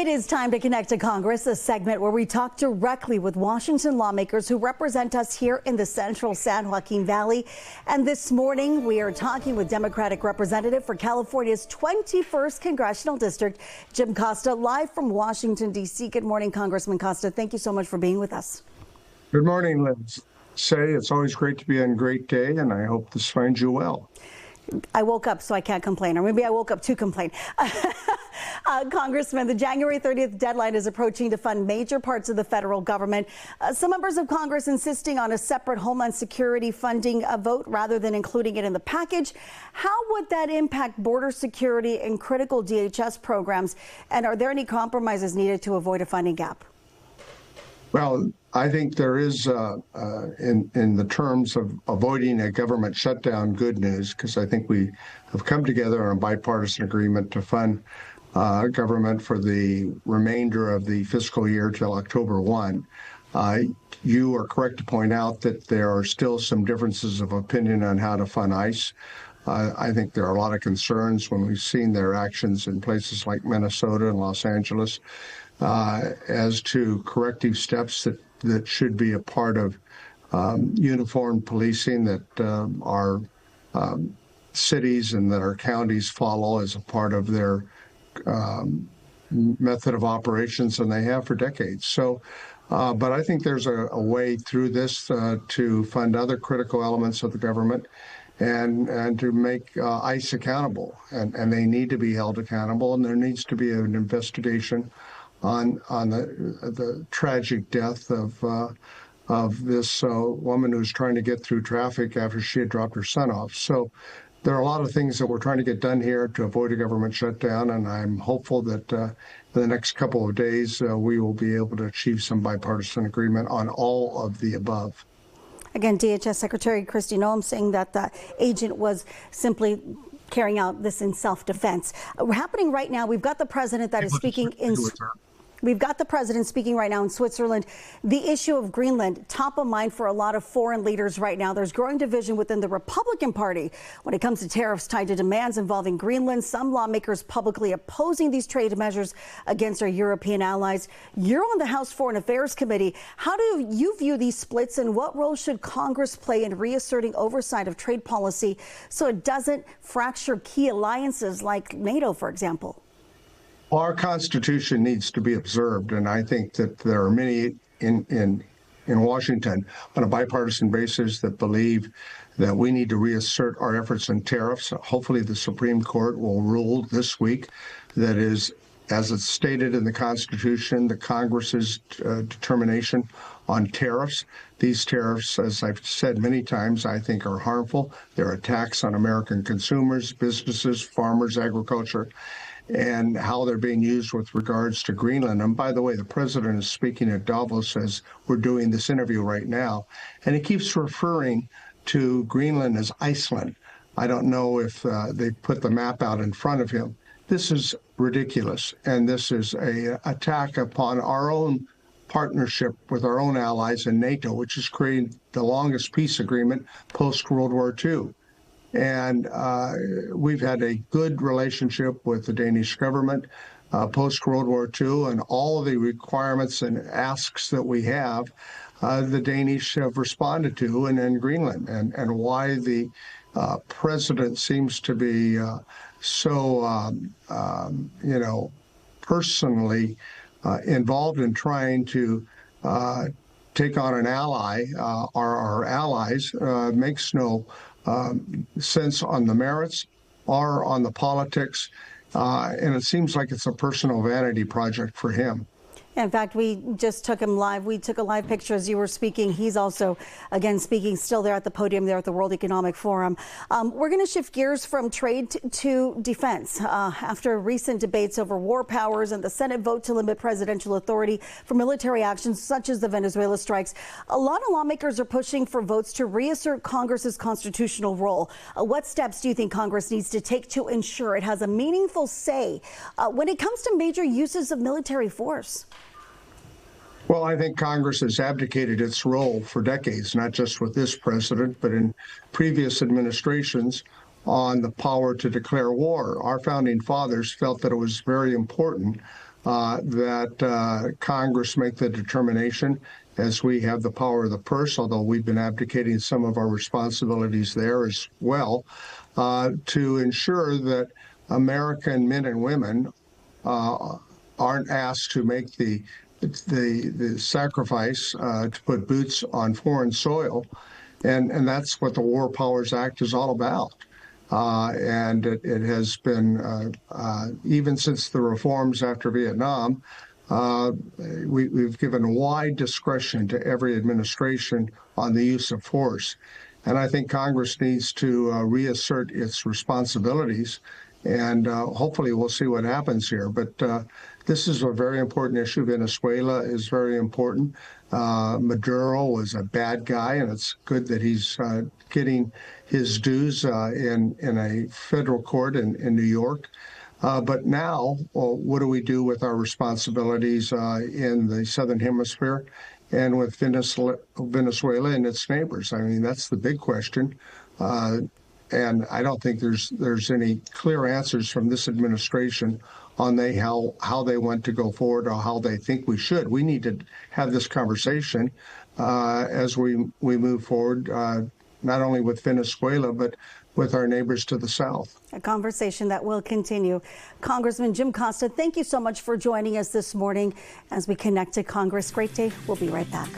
It is time to connect to Congress, a segment where we talk directly with Washington lawmakers who represent us here in the central San Joaquin Valley. And this morning, we are talking with Democratic Representative for California's 21st Congressional District, Jim Costa, live from Washington, D.C. Good morning, Congressman Costa. Thank you so much for being with us. Good morning, Liz. It's always great to be on a great day, and I hope this finds you well. I woke up, so I can't complain, or maybe I woke up to complain. Congressman, the January 30th deadline is approaching to fund major parts of the federal government. Some members of Congress insisting on a separate Homeland Security funding vote rather than including it in the package. How would that impact border security and critical DHS programs? And are there any compromises needed to avoid a funding gap? Well, I think there is, in the terms of avoiding a government shutdown, good news, because I think we have come together on a bipartisan agreement to fund government for the remainder of the fiscal year till October 1. You are correct to point out that there are still some differences of opinion on how to fund ICE. I think there are a lot of concerns when we've seen their actions in places like Minnesota and Los Angeles as to corrective steps that should be a part of uniformed policing that our cities and that our counties follow as a part of their method of operations, and they have for decades. So, but I think there's a way through this to fund other critical elements of the government and to make ICE accountable, and they need to be held accountable, and there needs to be an investigation on the tragic death of this woman who's trying to get through traffic after she had dropped her son off. So there are a lot of things that we're trying to get done here to avoid a government shutdown, and I'm hopeful that in the next couple of days we will be able to achieve some bipartisan agreement on all of the above. Again, DHS Secretary Kristi Noem saying that the agent was simply carrying out this in self-defense. Happening right now, we've got the president that is speaking in. We've got the president speaking right now in Switzerland. The issue of Greenland, top of mind for a lot of foreign leaders right now. There's growing division within the Republican Party when it comes to tariffs tied to demands involving Greenland. Some lawmakers publicly opposing these trade measures against our European allies. You're on the House Foreign Affairs Committee. How do you view these splits, and what role should Congress play in reasserting oversight of trade policy so it doesn't fracture key alliances like NATO, for example? Our Constitution needs to be observed, and I think that there are many in Washington on a bipartisan basis that believe that we need to reassert our efforts on tariffs. Hopefully the Supreme Court will rule this week that is, as it's stated in the Constitution, the Congress's determination on tariffs. These tariffs, as I've said many times, I think are harmful. They're attacks on American consumers, businesses, farmers, agriculture, and how they're being used with regards to Greenland. And by the way, the president is speaking at Davos as we're doing this interview right now, and he keeps referring to Greenland as Iceland. I don't know if they put the map out in front of him. This is ridiculous, and this is an attack upon our own partnership with our own allies in NATO, which has created the longest peace agreement post-World War II. And we've had a good relationship with the Danish government post-World War II, and all of the requirements and asks that we have, the Danish have responded to in Greenland. And why the president seems to be so, personally involved in trying to take on an ally, our allies, makes no sense on the merits or on the politics, and it seems like it's a personal vanity project for him. In fact, we just took him live. We took a live picture as you were speaking. He's also, again, speaking still there at the podium there at the World Economic Forum. We're going to shift gears from trade to defense. After recent debates over war powers and the Senate vote to limit presidential authority for military actions such as the Venezuela strikes, a lot of lawmakers are pushing for votes to reassert Congress's constitutional role. What steps do you think Congress needs to take to ensure it has a meaningful say when it comes to major uses of military force? Well, I think Congress has abdicated its role for decades, not just with this president, but in previous administrations, on the power to declare war. Our founding fathers felt that it was very important that Congress make the determination, as we have the power of the purse, although we've been abdicating some of our responsibilities there as well, to ensure that American men and women aren't asked to make the sacrifice to put boots on foreign soil. And that's what the War Powers Act is all about. And it has been, even since the reforms after Vietnam, we've given wide discretion to every administration on the use of force. And I think Congress needs to reassert its responsibilities, and hopefully we'll see what happens here. But this is a very important issue. Venezuela is very important. Maduro was a bad guy, and it's good that he's getting his dues in a federal court in New York. But now, what do we do with our responsibilities in the Southern Hemisphere and with Venezuela and its neighbors? I mean, that's the big question. And I don't think there's any clear answers from this administration on how they want to go forward or how they think we should. We need to have this conversation as we move forward, not only with Venezuela, but with our neighbors to the south. A conversation that will continue. Congressman Jim Costa, thank you so much for joining us this morning as we connect to Congress. Great day. We'll be right back.